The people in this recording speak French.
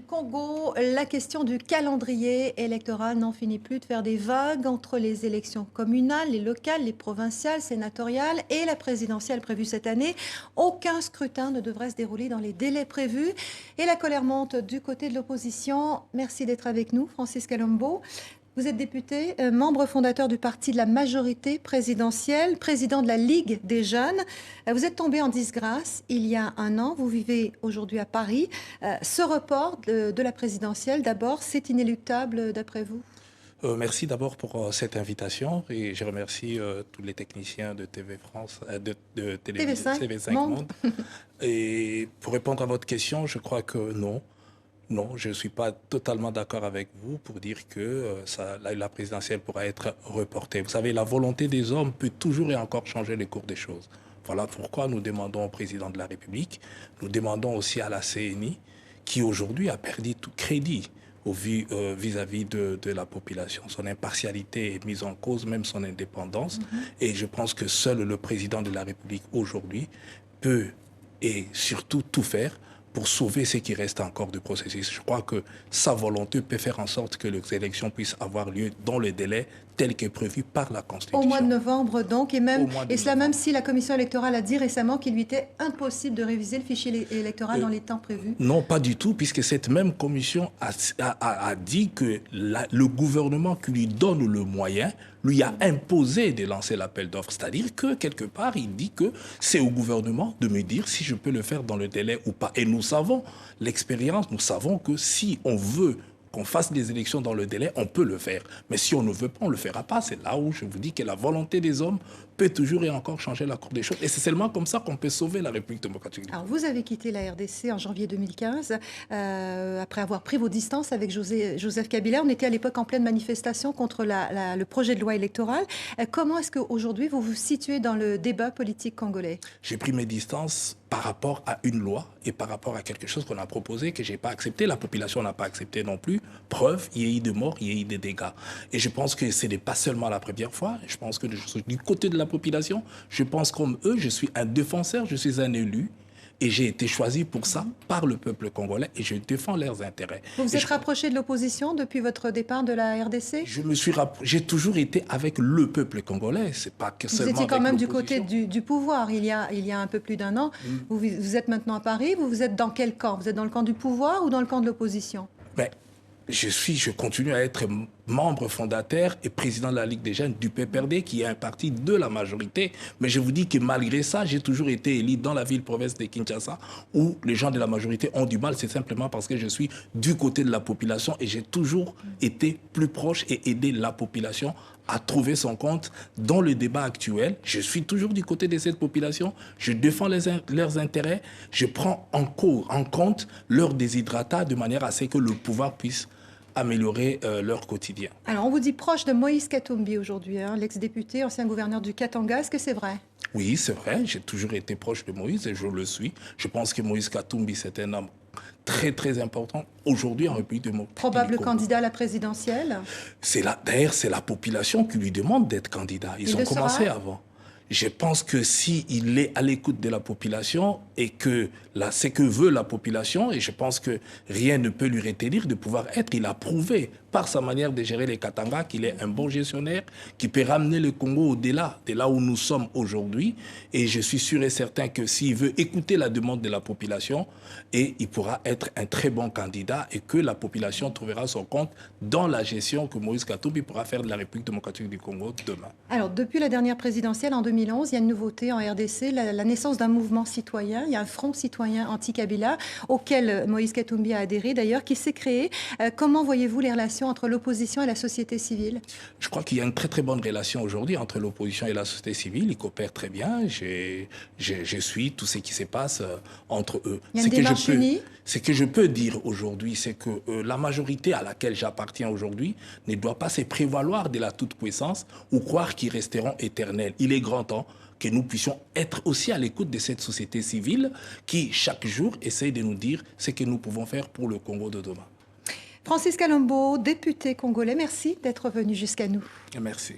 Congo, la question du calendrier électoral n'en finit plus de faire des vagues entre les élections communales, les locales, les provinciales, sénatoriales et la présidentielle prévue cette année. Aucun scrutin ne devrait se dérouler dans les délais prévus. Et la colère monte du côté de l'opposition. Merci d'être avec nous, Francis Kalombo. Vous êtes député, membre fondateur du parti de la majorité présidentielle, président de la Ligue des jeunes. Vous êtes tombé en disgrâce il y a un an. Vous vivez aujourd'hui à Paris. Ce report de la présidentielle, d'abord, c'est inéluctable d'après vous? Merci d'abord pour cette invitation et je remercie tous les techniciens de TV France, de TV5 Monde. Et pour répondre à votre question, je crois que non. Non, je ne suis pas totalement d'accord avec vous pour dire que la présidentielle pourra être reportée. Vous savez, la volonté des hommes peut toujours et encore changer le cours des choses. Voilà pourquoi nous demandons au président de la République, nous demandons aussi à la CNI, qui aujourd'hui a perdu tout crédit vis-à-vis de la population. Son impartialité est mise en cause, même son indépendance. Et je pense que seul le président de la République aujourd'hui peut et surtout tout faire pour sauver ce qui reste encore du processus. Je crois que sa volonté peut faire en sorte que les élections puissent avoir lieu dans le délai tel que prévu par la Constitution. Au mois de novembre, donc, et cela même si la Commission électorale a dit récemment qu'il lui était impossible de réviser le fichier électoral dans les temps prévus. Non, pas du tout, puisque cette même Commission a dit que le gouvernement qui lui donne le moyen lui a imposé de lancer l'appel d'offres. C'est-à-dire que, quelque part, il dit que c'est au gouvernement de me dire si je peux le faire dans le délai ou pas. Et nous savons l'expérience, nous savons que si on veut qu'on fasse des élections dans le délai, on peut le faire. Mais si on ne veut pas, on ne le fera pas. C'est là où je vous dis que la volonté des hommes peut toujours et encore changer la courbe des choses. Et c'est seulement comme ça qu'on peut sauver la République démocratique. Alors, vous avez quitté la RDC en janvier 2015, après avoir pris vos distances avec Joseph Kabila. On était à l'époque en pleine manifestation contre le projet de loi électorale. Comment est-ce qu'aujourd'hui, vous vous situez dans le débat politique congolais? J'ai pris mes distances par rapport à une loi et par rapport à quelque chose qu'on a proposé que je n'ai pas accepté. La population n'a pas accepté non plus. Preuve, il y a eu de morts, il y a eu des dégâts. Et je pense que ce n'est pas seulement la première fois. Je pense que je suis du côté de la population. Je pense comme eux, je suis un défenseur, je suis un élu. Et j'ai été choisi pour ça par le peuple congolais et je défends leurs intérêts. Vous vous êtes rapproché de l'opposition depuis votre départ de la RDC? J'ai toujours été avec le peuple congolais. C'est pas que seulement. Vous étiez quand même du côté du pouvoir il y a un peu plus d'un an. Vous êtes maintenant à Paris. Vous êtes dans quel camp? Vous êtes dans le camp du pouvoir ou dans le camp de l'opposition? Je continue à être membre fondateur et président de la Ligue des jeunes du PPRD, qui est un parti de la majorité. Mais je vous dis que malgré ça, j'ai toujours été élu dans la ville-province de Kinshasa, où les gens de la majorité ont du mal. C'est simplement parce que je suis du côté de la population et j'ai toujours été plus proche et aidé la population à trouver son compte dans le débat actuel. Je suis toujours du côté de cette population. Je défends leurs intérêts. Je prends en compte leurs déshydratats de manière à ce que le pouvoir puisse améliorer leur quotidien. Alors, on vous dit proche de Moïse Katumbi aujourd'hui, hein, l'ex-député, ancien gouverneur du Katanga. Est-ce que c'est vrai? Oui, c'est vrai. J'ai toujours été proche de Moïse et je le suis. Je pense que Moïse Katumbi, c'est un homme très, très important aujourd'hui en République démocratique. Probable candidat à la présidentielle? D'ailleurs, c'est la population qui lui demande d'être candidat. Ils ont commencé avant. Je pense que s'il est à l'écoute de la population et que ce que veut la population, et je pense que rien ne peut lui retenir de pouvoir être, il a prouvé par sa manière de gérer les Katanga qu'il est un bon gestionnaire, qui peut ramener le Congo au-delà de là où nous sommes aujourd'hui. Et je suis sûr et certain que s'il veut écouter la demande de la population, il pourra être un très bon candidat et que la population trouvera son compte dans la gestion que Moïse Katumbi pourra faire de la République démocratique du Congo demain. Alors, depuis la dernière présidentielle en 2011, il y a une nouveauté en RDC, la naissance d'un mouvement citoyen. Il y a un front citoyen anti-Kabila auquel Moïse Katumbi a adhéré d'ailleurs, qui s'est créé. Comment voyez-vous les relations entre l'opposition et la société civile? Je crois qu'il y a une très très bonne relation aujourd'hui entre l'opposition et la société civile. Ils coopèrent très bien. Je suis tout ce qui se passe entre eux. Il y a une démarche unie? Ce que je peux dire aujourd'hui, c'est que la majorité à laquelle j'appartiens aujourd'hui ne doit pas se prévaloir de la toute-puissance ou croire qu'ils resteront éternels. Il est grand temps que nous puissions être aussi à l'écoute de cette société civile qui, chaque jour, essaye de nous dire ce que nous pouvons faire pour le Congo de demain. Francis Kalombo, député congolais, merci d'être venu jusqu'à nous. Merci.